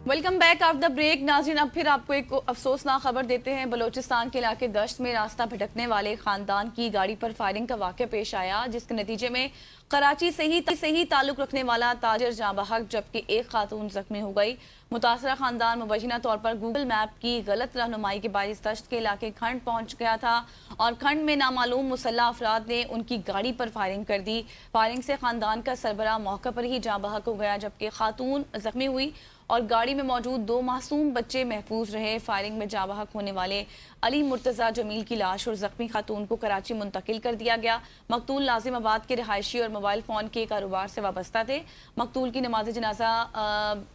Welcome back after the break. नाज़रीन, अब फिर आपको एक अफसोसनाक खबर देते हैं। बलूचिस्तान के इलाके दश्त में रास्ता भटकने वाले खानदान की गाड़ी पर फायरिंग का वाक़या पेश आया, जिसके नतीजे में कराची से ही ताल्लुक़ रखने वाला ताजिर जाँ बहक जबकि एक खातून जख्मी हो गई। मुतासरा खानदान मुबैना तौर पर गूगल मैप की गलत रहनुमाई के बायस दश्त के इलाके खंड पहुँच गया था और खंड में नामालूम मुसल्लह अफराद ने उनकी गाड़ी पर फायरिंग कर दी। फायरिंग से खानदान का सरबराह मौके पर ही जाँ बहक हो गया जबकि खातून जख्मी हुई और गाड़ी में मौजूद 2 मासूम बच्चे महफूज रहे। फायरिंग में जाँ बहक होने वाले अली मुर्तज़ा जमील की लाश और जख्मी खातून को कराची मुंतकिल कर दिया गया। मकतूल नाजिमाबाद के रिहायशी और मोबाइल फ़ोन के कारोबार से वाबस्ता थे। मकतूल की नमाज जनाजा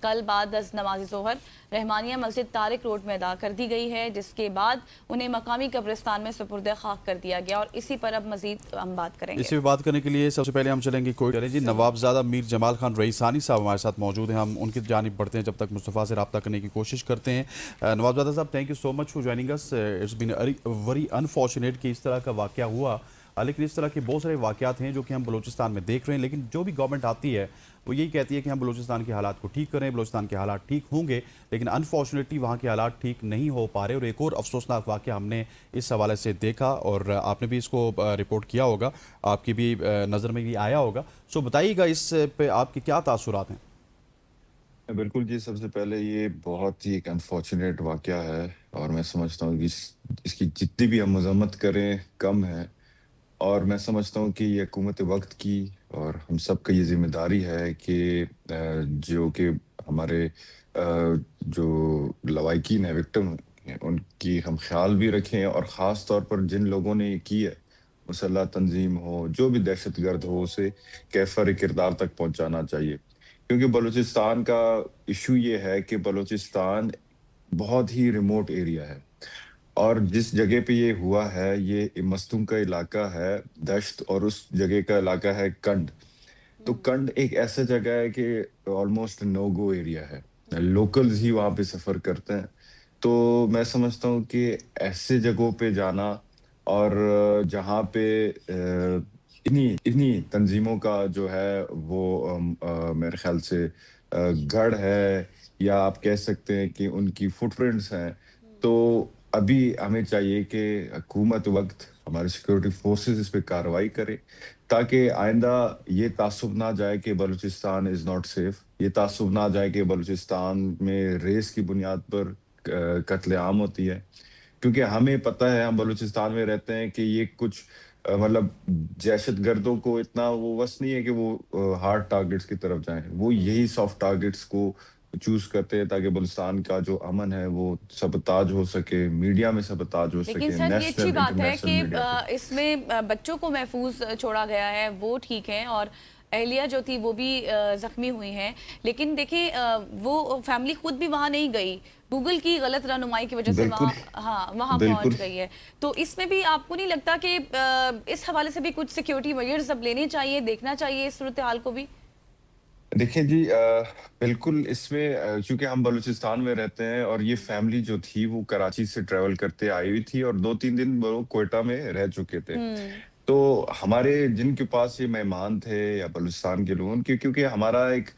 कल बाद नमाज ज़ोहर रहमानिया मस्जिद तारिक रोड में अदा कर दी गई है, जिसके बाद उन्हें मकामी कब्रिस्तान में सुपुर्द खाक कर दिया गया। और इसी पर अब मजीद हम बात करेंगे। इसी पर बात करने के लिए सबसे पहले हम चलेंगे कोयटा जी। नवाबजादा मीर जमाल खान रईसानी साहब हमारे साथ मौजूद हैं। हम उनकी जानिब बढ़ते हैं जब तक मुस्तफ़ा से रब्ता करने की कोशिश करते हैं। नवाबजादा साहब, thank you so much for joining us. It's been very unfortunate कि इस तरह का वाक़या हुआ, लेकिन इस तरह के बहुत सारे वाक़यात हैं जो कि हम बलूचिस्तान में देख रहे हैं। लेकिन जो भी गवर्नमेंट आती है वो यही कहती है कि हम बलूचिस्तान के हालात को ठीक करें, बलूचिस्तान के हालात ठीक होंगे, लेकिन अनफॉर्चुनेटली वहाँ के हालात ठीक नहीं हो पा रहे। और एक और अफसोसनाक वाक़या हमने इस हवाले से देखा और आपने भी इसको रिपोर्ट किया होगा, आपकी भी नज़र में भी आया होगा। सो बताइएगा इस पे आपके क्या तासुरात हैं? बिल्कुल जी, सबसे पहले ये बहुत ही एक अनफॉर्चुनेट वाक़या है और मैं समझता हूँ कि इसकी जितनी भी हम मज़म्मत करें कम है। और मैं समझता हूँ कि ये हुकूमत वक़्त की और हम सब का ये ज़िम्मेदारी है कि जो कि हमारे जो लवाहिकीन है, विक्टिम हैं, उनकी हम ख़्याल भी रखें और ख़ास तौर पर जिन लोगों ने ये की है, मुसल्लह तंज़ीम हो, जो भी दहशतगर्द हो, उसे कैफ़र किरदार तक पहुँचाना चाहिए। क्योंकि बलूचिस्तान का इश्यू ये है कि बलूचिस्तान बहुत ही रिमोट एरिया है और जिस जगह पे ये हुआ है, ये मस्तूम का इलाका है, दश्त, और उस जगह का इलाका है कंड। तो कंड एक ऐसा जगह है कि ऑलमोस्ट नो गो एरिया है। लोकल्स ही वहाँ पे सफ़र करते हैं। तो मैं समझता हूँ कि ऐसे जगहों पे जाना और जहाँ पे इन्हीं इन्हीं तंज़ीमों का जो है वो मेरे ख़्याल से गढ़ है या आप कह सकते हैं कि उनकी फुटप्रिंट्स हैं। तो अभी हमें चाहिए कि हुकूमत वक़्त हमारे सिक्योरिटी फोर्सेस इस पे कार्रवाई करे ताकि आइंदा ये तासुब ना जाए कि बलूचिस्तान इज़ नॉट सेफ। ये तासुब ना जाए कि बलूचिस्तान में रेस की बुनियाद पर कत्ले-आम होती है। क्योंकि हमें पता है, हम बलूचिस्तान में रहते हैं कि ये कुछ मतलब दहशतगर्दों को इतना वो वस नहीं है कि वो हार्ड टारगेट्स की तरफ जाएँ। वो यही सॉफ्ट टारगेट्स को चूज़ करते हैं ताकि बलूचिस्तान का जो अमन है वो सबताज हो सके, मीडिया में सबताज हो लेकिन सके, सर, ये अच्छी नेशनल बात है इंटरनेशनल कि मीडिया पे। इसमें बच्चों को महफूज छोड़ा गया है, वो ठीक है, और अहलिया जो थी वो भी जख्मी हुई हैं। लेकिन देखिए, वो फैमिली खुद भी वहाँ नहीं गई, गूगल की गलत रहनुमाई की वजह से बिल्कुल, वहाँ पहुँच बिल्कुल। गई है। तो इसमें भी आपको नहीं लगता कि इस हवाले से भी कुछ सिक्योरिटी मेजर्स अब लेने चाहिए, देखना चाहिए इस सूरत हाल को भी? देखिए जी, बिल्कुल इसमें चूँकि हम बलूचिस्तान में रहते हैं और ये फैमिली जो थी वो कराची से ट्रैवल करते आई हुई थी और 2-3 दिन वो क्वेटा में रह चुके थे। हम्म। तो हमारे जिनके पास ये मेहमान थे या बलूचिस्तान के लोग, उनके क्योंकि हमारा एक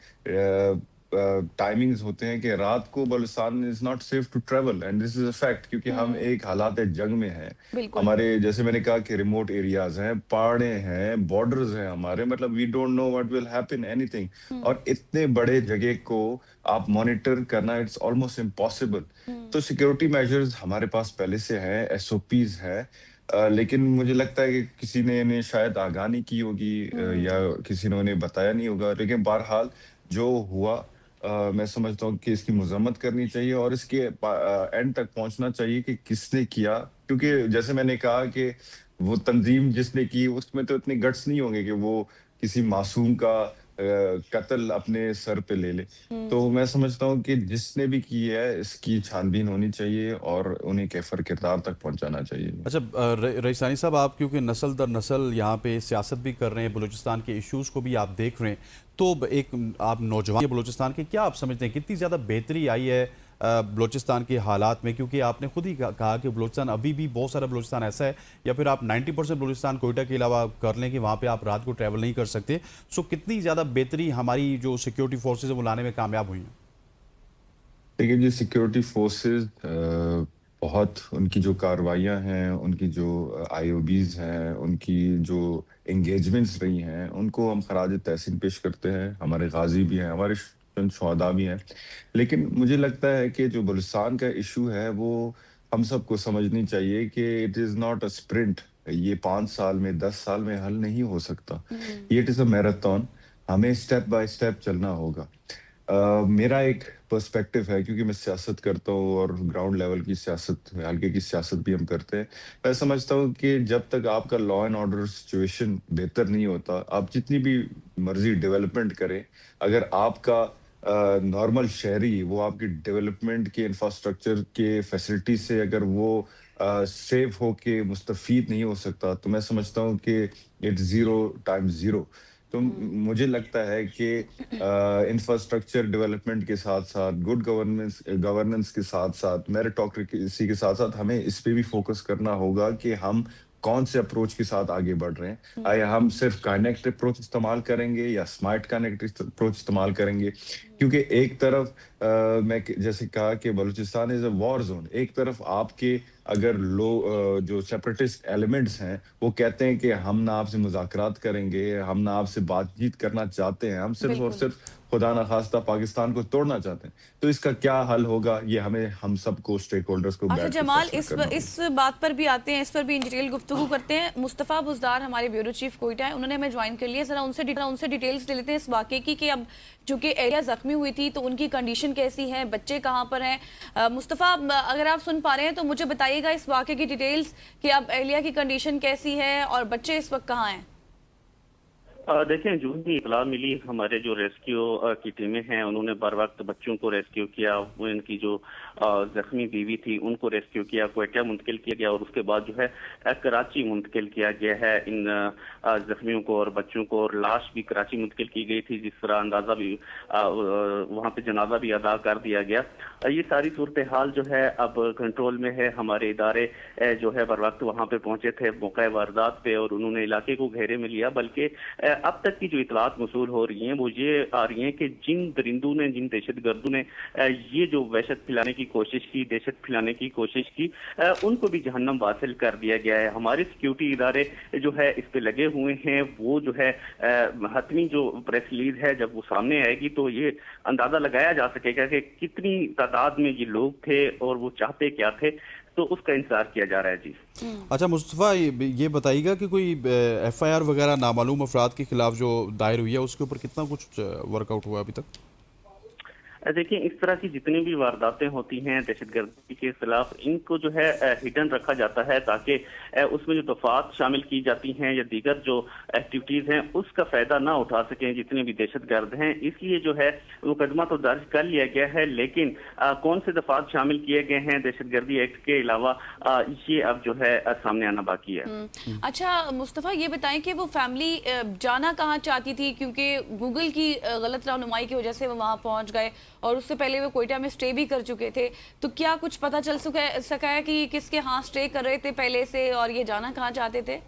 टाइमिंग्स होते हैं कि रात को Balochistan is not safe to travel and this is a fact, क्योंकि हम हम्म। एक हालात जंग में हैं। बिल्कुल। हमारे जैसे मैंने कहा कि रिमोट एरियाज़ हैं, पहाड़ें हैं, बॉर्डर्स हैं हमारे, मतलब we don't know what will happen anything. Hmm. और इतने बड़े जगह को आप मॉनिटर करना इट्स ऑलमोस्ट इम्पॉसिबल। हम्म। तो सिक्योरिटी मेजर्स हमारे पास पहले से हैं, एसओपीज़ है। लेकिन मुझे लगता है कि किसी ने इन्हें शायद आगाह नहीं की होगी या हम्म। किसी ने उन्हें बताया नहीं होगा। लेकिन बहरहाल जो हुआ, मैं समझता हूँ कि इसकी मज़म्मत करनी चाहिए और इसके एंड तक पहुँचना चाहिए कि किसने किया। क्योंकि जैसे मैंने कहा कि वो तंज़ीम जिसने की उसमें तो इतने गट्स नहीं होंगे कि वो किसी मासूम का कत्ल अपने सर पे ले ले। तो हम्म। मैं समझता हूँ कि जिसने भी की है इसकी छानबीन होनी चाहिए और उन्हें कैफर किरदार तक पहुँचाना चाहिए। अच्छा, रईसानी साहब, आप क्योंकि नस्ल दर नस्ल यहाँ पे सियासत भी कर रहे हैं, बलूचिस्तान के इश्यूज़ को भी आप देख रहे हैं, तो एक आप नौजवान बलूचिस्तान के क्या आप समझते हैं कितनी ज़्यादा बेहतरी आई है बलूचिस्तान के हालात में? क्योंकि आपने खुद ही कहा कि बलूचिस्तान अभी भी बहुत सारा बलूचिस्तान ऐसा है, या फिर आप 90% बलूचिस्तान कोयटा के अलावा कर लें कि वहाँ पे आप रात को ट्रैवल नहीं कर सकते। सो कितनी ज़्यादा बेहतरी हमारी जो सिक्योरिटी फोर्सेज है वो लाने में कामयाब हुई हैं? देखिए जी, सिक्योरिटी फोर्सेस बहुत उनकी जो कार्रवाइयाँ हैं, उनकी जो आईओबीज़ हैं, उनकी जो एंगेजमेंट्स रही हैं, उनको हम खराज तहसीन पेश करते हैं। हमारे गाज़ी भी हैं, हमारे चंद शुहदा भी हैं। लेकिन मुझे लगता है कि जो बलूचिस्तान का इश्यू है, वो हम सबको समझनी चाहिए कि it is not a sprint. ये 5 साल में, 10 साल में हल नहीं हो सकता। ये इट इज़ अ मैराथन। हमें स्टेप बाय स्टेप चलना होगा। मेरा एक पर्सपेक्टिव है, क्योंकि मैं सियासत करता हूँ और ग्राउंड लेवल की सियासत, हल्के की सियासत भी हम करते हैं। मैं समझता हूँ कि जब तक आपका लॉ एंड ऑर्डर सिचुएशन बेहतर नहीं होता, आप जितनी भी मर्जी डेवलपमेंट करें, अगर आपका नॉर्मल शहरी वो आपकी डेवलपमेंट के इंफ्रास्ट्रक्चर के फैसिलिटी से अगर वो सेव होके मुस्तफीद नहीं हो सकता, तो मैं समझता हूँ कि इट्स जीरो टाइम्स जीरो। तो मुझे लगता है कि इंफ्रास्ट्रक्चर डेवलपमेंट के साथ साथ, गुड गवर्नेंस गवर्नेंस के साथ साथ, मेरिटोक्रेसी के साथ साथ हमें इस पे भी फोकस करना होगा कि हम कौन से अप्रोच के साथ आगे बढ़ रहे हैं। या हम सिर्फ कनेक्ट अप्रोच इस्तेमाल करेंगे या स्मार्ट कनेक्ट अप्रोच इस्तेमाल करेंगे। क्योंकि एक तरफ जैसे कहा कि Balochistan is a war zone. एक तरफ आपके अगर जो सेपरेटिस्ट एलिमेंट्स हैं, वो कहते हैं कि हम ना आपसे मुज़ाकरात करेंगे, हम ना आपसे बातचीत करना चाहते हैं, हम सिर्फ और बिल्कुल। सिर्फ खुदा ना खास्ता पाकिस्तान को तोड़ना चाहते हैं। तो इसका क्या हल होगा, ये हमें हम सबको स्टेक होल्डर्स को अच्छा बैठ के जमाल, फैसला करना इस होगा। बात पर भी आते हैं, इस पर भी इन डिटेल गुफ्तगू करते हैं। मुस्तफ़ा बुज़दार हमारे ब्यूरो चीफ कोयटा है, उन्होंने हमें ज्वाइन कर लिया। ज़रा उनसे डिटेल्स ले लेते हैं इस वाक़े की कि अब जो कि एरिया ज़ख्मी हुई थी तो उनकी कंडीशन कैसी है, बच्चे कहाँ पर हैं। मुस्तफ़ा, अगर आप सुन पा रहे हैं तो मुझे बताइएगा इस वाक़े की डिटेल्स कि अब एलिया की कंडीशन कैसी है और बच्चे इस वक्त कहाँ हैं। देखें, जो भी इतला मिली, हमारे जो रेस्क्यू की टीमें हैं उन्होंने बर वक्त बच्चों को रेस्क्यू किया। वो इनकी जो जख्मी बीवी थी उनको रेस्क्यू किया, क्वेटा मुंतकिल किया गया और उसके बाद जो है कराची मुंतकिल किया गया है इन जख्मियों को और बच्चों को। और लाश भी कराची मुंतकिल की गई थी, जिस तरह अंदाजा भी वहाँ पे जनाजा भी अदा कर दिया गया। ये सारी सूरत हाल जो है अब कंट्रोल में है। हमारे इदारे जो है बर वक्त वहाँ पे पहुंचे थे मौके वारदात पे और उन्होंने इलाके को घेरे में लिया। बल्कि अब तक की जो इतलात मसूल हो रही हैं वो ये आ रही हैं कि जिन दरिंदों ने, जिन दहशतगर्दों ने ये जो वहशत फैलाने की कोशिश की, दहशत फैलाने की कोशिश की, उनको भी जहन्नम वासिल कर दिया गया है। हमारे सिक्योरिटी इदारे जो है इस पे लगे हुए हैं। वो जो है हतमी जो प्रेस रिलीज है जब वो सामने आएगी तो ये अंदाजा लगाया जा सकेगा कि कितनी तादाद में ये लोग थे और वो चाहते क्या थे। तो उसका इंतजार किया जा रहा है जी। अच्छा मुस्तफ़ा, ये बताइएगा कि कोई एफआईआर वगैरह नामालूम अफराद के खिलाफ जो दायर हुई है उसके ऊपर कितना कुछ वर्कआउट हुआ अभी तक? देखिए, इस तरह की जितनी भी वारदातें होती हैं दहशतगर्दी के खिलाफ, इनको जो है हिडन रखा जाता है ताकि उसमें जो दफात शामिल की जाती हैं या दीगर जो एक्टिविटीज हैं उसका फायदा ना उठा सकें जितने भी दहशतगर्द हैं। इसलिए जो है मुकदमा तो दर्ज कर लिया गया है, लेकिन कौन से दफात शामिल किए गए हैं दहशतगर्दी एक्ट के अलावा, ये अब जो है सामने आना बाकी है। अच्छा मुस्तफ़ा, ये बताएं कि वो फैमिली जाना कहाँ चाहती थी, क्योंकि गूगल की गलत रहनुमाई की वजह से वो वहाँ पहुँच गए और उससे पहले वो कोयटा में स्टे भी कर चुके थे। तो क्या कुछ पता चल सका है कि किसके यहाँ स्टे कर रहे थे पहले से और ये जाना कहाँ चाहते थे?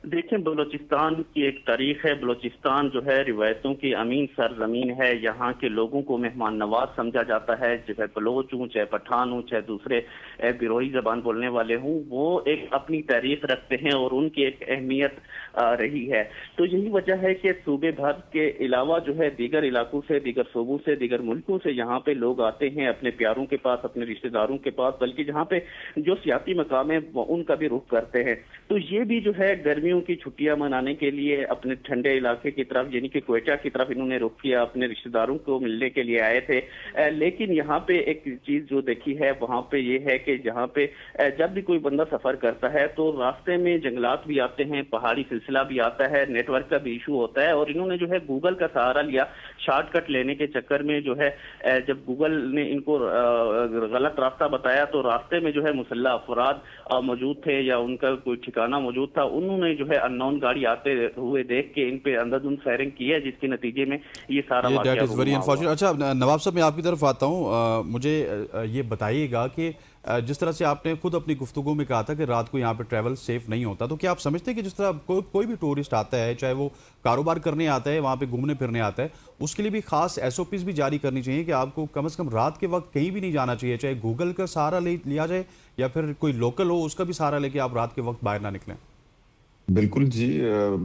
देखें, बलूचिस्तान की एक तारीख है। बलूचिस्तान जो है रिवायतों की अमीन सरजमीन है। यहाँ के लोगों को मेहमान नवाज समझा जाता है, चाहे बलोच हूँ, चाहे पठान हूँ, चाहे दूसरे बिरोही जबान बोलने वाले हूँ, वो एक अपनी तारीख रखते हैं और उनकी एक अहमियत रही है। तो यही वजह है कि सूबे भर के अलावा जो है दीगर इलाकों से, दीगर सूबों से, दीगर मुल्कों से यहाँ पे लोग आते हैं अपने प्यारों के पास, अपने रिश्तेदारों के पास, बल्कि जहाँ पे जो सियासी मकाम है उनका भी रुख करते हैं। तो ये भी जो है गर्मियों की छुट्टियां मनाने के लिए अपने ठंडे इलाके की तरफ यानी कि क्वेटा की तरफ इन्होंने रुख किया, अपने रिश्तेदारों को मिलने के लिए आए थे। लेकिन यहाँ पे एक चीज जो देखी है वहां पे ये है कि जहाँ पे जब भी कोई बंदा सफर करता है तो रास्ते में जंगलात भी आते हैं, पहाड़ी सिलसिला भी आता है, नेटवर्क का भी इशू होता है। और इन्होंने जो है गूगल का सहारा लिया शॉर्टकट लेने के चक्कर में। जो है जब गूगल ने इनको गलत रास्ता बताया तो रास्ते में जो है मुसल्लह अफराद मौजूद थे या उनका कोई ठिकाना मौजूद था। उन्होंने जो है अननोन गाड़ी आते हुए देख के इन पे अंधाधुंध फायरिंग की है, जिसके नतीजे में ये सारा वाकया दैट इज वेरी अनफॉर्चुनेट। अच्छा नवाब साहब, मैं आपकी तरफ आता हूँ। मुझे ये बताइएगा कि جس طرح سے آپ نے خود اپنی گفتگو میں کہا تھا کہ رات کو یہاں پہ ٹریول سیف نہیں ہوتا، تو کیا آپ سمجھتے ہیں کہ جس طرح کوئی بھی ٹورسٹ آتا ہے، چاہے وہ کاروبار کرنے آتا ہے، وہاں پہ گھومنے پھرنے آتا ہے، اس کے لیے بھی خاص ایس او پیز بھی جاری کرنی چاہیے کہ آپ کو کم از کم رات کے وقت کہیں بھی نہیں جانا چاہیے، چاہے گوگل کا سہارا لیا جائے یا پھر کوئی لوکل ہو اس کا بھی سہارا لے کے آپ رات کے وقت باہر نہ نکلیں؟ بالکل جی،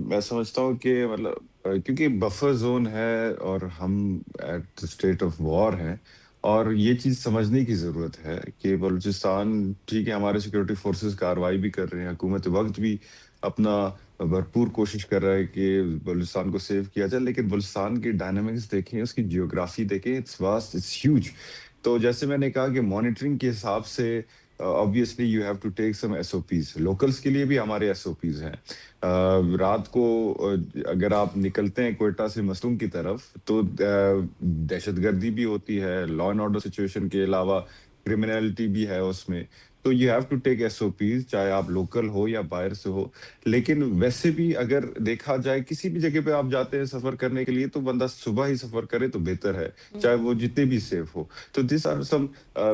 میں سمجھتا ہوں کہ مطلب کیونکہ بفر زون ہے اور ہم ایٹ اسٹیٹ آف وار ہیں، اور یہ چیز سمجھنے کی ضرورت ہے کہ بلوچستان ٹھیک ہے، ہمارے سیکورٹی فورسز کارروائی بھی کر رہے ہیں، حکومت وقت بھی اپنا بھرپور کوشش کر رہا ہے کہ بلوچستان کو سیو کیا جائے، لیکن بلوچستان کی ڈائنامکس دیکھیں، اس کی جیوگرافی دیکھیں، اٹس واسٹ، اٹس ہیوج. تو جیسے میں نے کہا کہ مانیٹرنگ کے حساب سے obviously you have to take some SOPs. Locals کے لیے بھی ہمارے SOPs ہیں. رات کو اگر آپ نکلتے ہیں کوئٹہ سے مستونگ کی طرف تو دہشت گردی بھی ہوتی ہے، لا اینڈ آرڈر سچویشن کے علاوہ کرمنلٹی بھی ہے اس میں، تو you have to take SOPs، چاہے آپ لوکل ہو یا باہر سے ہو. لیکن ویسے بھی اگر دیکھا جائے کسی بھی جگہ پہ آپ جاتے ہیں سفر کرنے کے لیے تو بندہ صبح ہی سفر کرے تو بہتر ہے، چاہے وہ جتنے بھی سیف ہو. تو this are some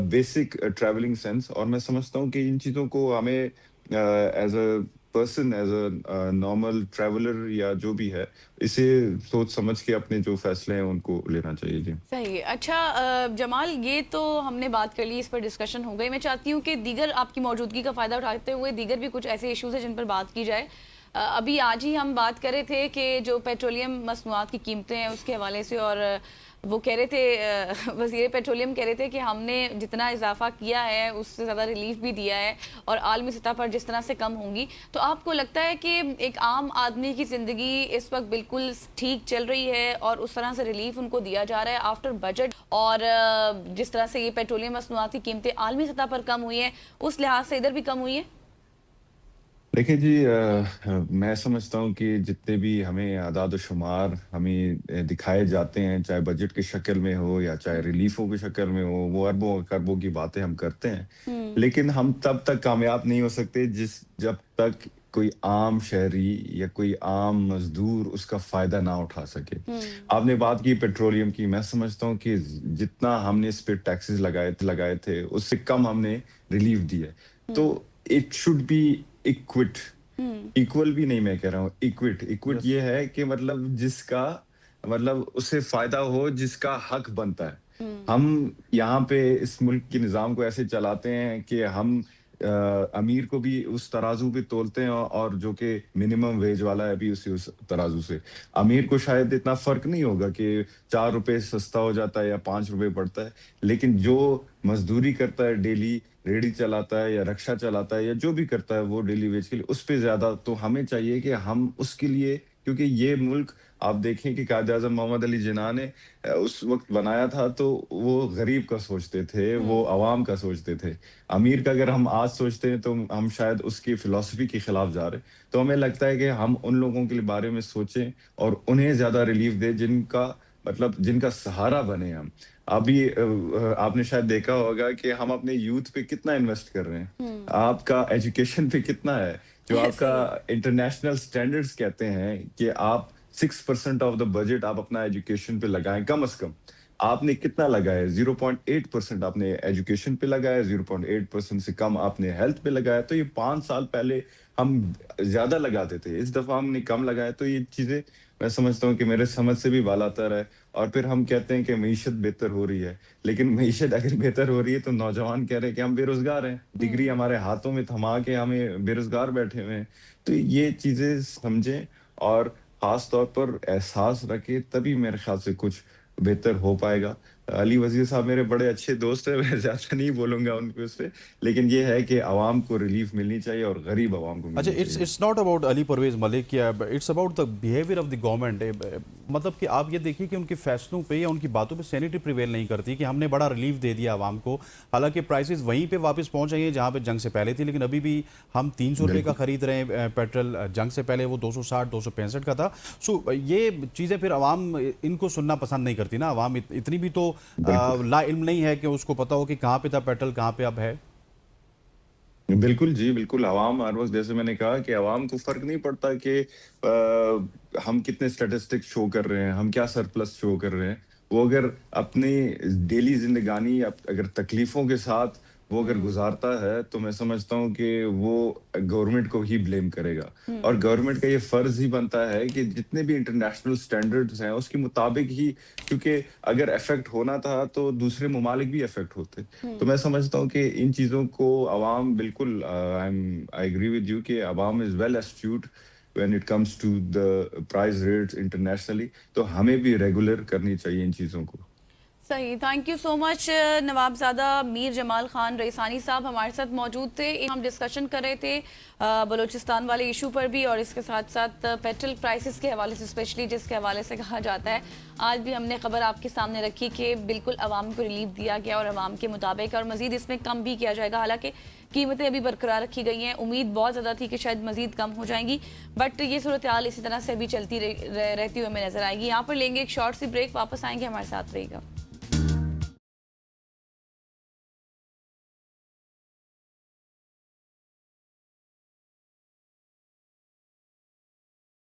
basic travelling sense, اور میں سمجھتا ہوں کہ ان چیزوں کو ہمیں as a person, as a normal traveller یا جو بھی ہے، اسے سوچ سمجھ کے اپنے جو فیصلے ہیں ان کو لینا چاہیے. جی صحیح. اچھا جمال، یہ تو ہم نے بات کر لی، اس پر ڈسکشن ہو گئی. میں چاہتی ہوں کہ دیگر آپ کی موجودگی کا فائدہ اٹھاتے ہوئے دیگر بھی کچھ ایسے ایشوز ہیں جن پر بات کی جائے. ابھی آج ہی ہم بات کر رہے تھے کہ جو پیٹرولیم مصنوعات کی قیمتیں ہیں اس کے حوالے سے، اور وہ کہہ رہے تھے، وزیر پیٹرولیم کہہ رہے تھے کہ ہم نے جتنا اضافہ کیا ہے اس سے زیادہ ریلیف بھی دیا ہے، اور عالمی سطح پر جس طرح سے کم ہوں گی. تو آپ کو لگتا ہے کہ ایک عام آدمی کی زندگی اس وقت بالکل ٹھیک چل رہی ہے اور اس طرح سے ریلیف ان کو دیا جا رہا ہے آفٹر بجٹ، اور جس طرح سے یہ پیٹرولیم مصنوعات کی قیمتیں عالمی سطح پر کم ہوئی ہیں اس لحاظ سے ادھر بھی کم ہوئی ہیں؟ دیکھیں جی، میں سمجھتا ہوں کہ جتنے بھی ہمیں اعداد و شمار ہمیں دکھائے جاتے ہیں، چاہے بجٹ کی شکل میں ہو یا چاہے ریلیفوں کی شکل میں ہو، وہ اربوں اور کربوں کی باتیں ہم کرتے ہیں، لیکن ہم تب تک کامیاب نہیں ہو سکتے جب تک کوئی عام شہری یا کوئی عام مزدور اس کا فائدہ نہ اٹھا سکے. آپ نے بات کی پیٹرولیم کی، میں سمجھتا ہوں کہ جتنا ہم نے اس پہ ٹیکسز لگائے تھے اس سے کم ہم نے ریلیف دی ہے. تو it should be equal, equal بھی نہیں، میں کہہ رہا ہوں ایکوٹ یہ ہے کہ مطلب جس کا مطلب اسے فائدہ ہو، جس کا حق بنتا ہے. ہم یہاں پہ اس ملک کے نظام کو ایسے چلاتے ہیں کہ ہم امیر کو بھی اس ترازو پہ تولتے ہیں، اور جو کہ منیمم ویج والا ہے بھی اس ترازو سے. امیر کو شاید اتنا فرق نہیں ہوگا کہ 4 روپے سستا ہو جاتا ہے یا 5 روپے پڑتا ہے، لیکن جو مزدوری کرتا ہے، ڈیلی ریڑھی چلاتا ہے یا رکشہ چلاتا ہے یا جو بھی کرتا ہے وہ ڈیلی ویج کے لیے، اس پہ زیادہ تو ہمیں چاہیے کہ ہم اس کے لیے، کیونکہ یہ ملک آپ دیکھیں کہ قائد اعظم محمد علی جناح نے اس وقت بنایا تھا تو وہ غریب کا سوچتے تھے، وہ عوام کا سوچتے تھے. امیر کا اگر ہم آج سوچتے ہیں تو ہم شاید اس کی فلسفی کے خلاف جا رہے. تو ہمیں لگتا ہے کہ ہم ان لوگوں کے بارے میں سوچیں اور انہیں زیادہ ریلیف دیں جن کا سہارا بنے ہم. ابھی آپ نے شاید دیکھا ہوگا کہ ہم اپنے یوتھ پہ کتنا انویسٹ کر رہے ہیں، آپ کا ایجوکیشن پہ کتنا ہے، جو آپ کا انٹرنیشنل سٹینڈرڈز کہتے ہیں کہ آپ 6% آف دا بجٹ آپ اپنا ایجوکیشن پہ لگائیں کم از کم. آپ نے کتنا لگایا؟ 0.8% آپ نے ایجوکیشن پہ لگایا، 0.8% سے کم آپ نے ہیلتھ پہ لگایا. تو یہ 5 سال پہلے ہم زیادہ لگاتے تھے، اس دفعہ ہم نے کم لگایا. تو یہ چیزیں میں سمجھتا ہوں کہ میرے سمجھ سے بھی بالاتر ہے. اور پھر ہم کہتے ہیں کہ معیشت بہتر ہو رہی ہے، لیکن معیشت اگر بہتر ہو رہی ہے تو نوجوان کہہ رہے ہیں کہ ہم بے روزگار ہیں، ڈگری ہمارے ہاتھوں میں تھما کے ہمیں بے روزگار بیٹھے ہوئے ہیں. تو یہ چیزیں سمجھیں اور خاص طور پر احساس رکھے، تبھی میرے خیال سے کچھ بہتر ہو پائے گا. علی وزیر صاحب میرے بڑے اچھے دوست ہیں، میں زیادہ نہیں بولوں گا ان کو اس پہ، لیکن یہ ہے کہ عوام کو ریلیف ملنی چاہیے اور غریب عوام کو اچھا، ملنی چاہیے. It's not about Ali Parvez Malik, it's about the behaviour of the government. مطلب کہ آپ یہ دیکھیے کہ ان کے فیصلوں پہ یا ان کی باتوں پہ سینیٹی پریویل نہیں کرتی کہ ہم نے بڑا ریلیف دے دیا عوام کو. حالانکہ پرائسز وہیں پہ واپس پہنچ گئی ہیں جہاں پہ جنگ سے پہلے تھی، لیکن ابھی بھی ہم 300 روپے کا خرید رہے ہیں پیٹرول. جنگ سے پہلے وہ 260 265 کا تھا. سو یہ چیزیں پھر عوام ان کو سننا پسند نہیں کرتی نا. عوام اتنی بھی تو لا علم نہیں ہے کہ اس کو پتا ہو کہ کہاں پہ تھا پیٹرول، کہاں پہ اب ہے. بالکل جی، بالکل. عوام ہر وقت، جیسے میں نے کہا کہ عوام کو فرق نہیں پڑتا کہ ہم کتنے سٹیٹسٹک شو کر رہے ہیں، ہم کیا سرپلس شو کر رہے ہیں. وہ اگر اپنی ڈیلی زندگانی اگر تکلیفوں کے ساتھ وہ اگر گزارتا ہے تو میں سمجھتا ہوں کہ وہ گورنمنٹ کو ہی بلیم کرے گا، اور گورنمنٹ کا یہ فرض ہی بنتا ہے کہ جتنے بھی انٹرنیشنل سٹینڈرڈز ہیں اس کے مطابق ہی، کیونکہ اگر افیکٹ ہونا تھا تو دوسرے ممالک بھی افیکٹ ہوتے. تو میں سمجھتا ہوں کہ ان چیزوں کو عوام بالکل آئی ایگری ود یو کہ عوام as well astute when it comes to the price rates internationally. تو ہمیں بھی ریگولر کرنی چاہیے ان چیزوں کو. صحیح. تھینک یو سو مچ نواب زادہ میر جمال خان ریحسانی صاحب ہمارے ساتھ موجود تھے. ہم ڈسکشن کر رہے تھے بلوچستان والے ایشو پر بھی، اور اس کے ساتھ ساتھ پیٹرول پرائسز کے حوالے سے اسپیشلی، جس کے حوالے سے کہا جاتا ہے آج بھی ہم نے خبر آپ کے سامنے رکھی کہ بالکل عوام کو ریلیف دیا گیا اور عوام کے مطابق، اور مزید اس میں کم بھی کیا جائے گا. حالانکہ قیمتیں ابھی برقرار رکھی گئی ہیں، امید بہت زیادہ تھی کہ شاید مزید کم ہو جائیں گی، بٹ یہ صورتحال اسی طرح سے بھی چلتی رہتی ہوئی ہمیں نظر آئے گی. یہاں پر لیں گے ایک شارٹ سی بریک، واپس آئیں گے، ہمارے ساتھ رہے گا.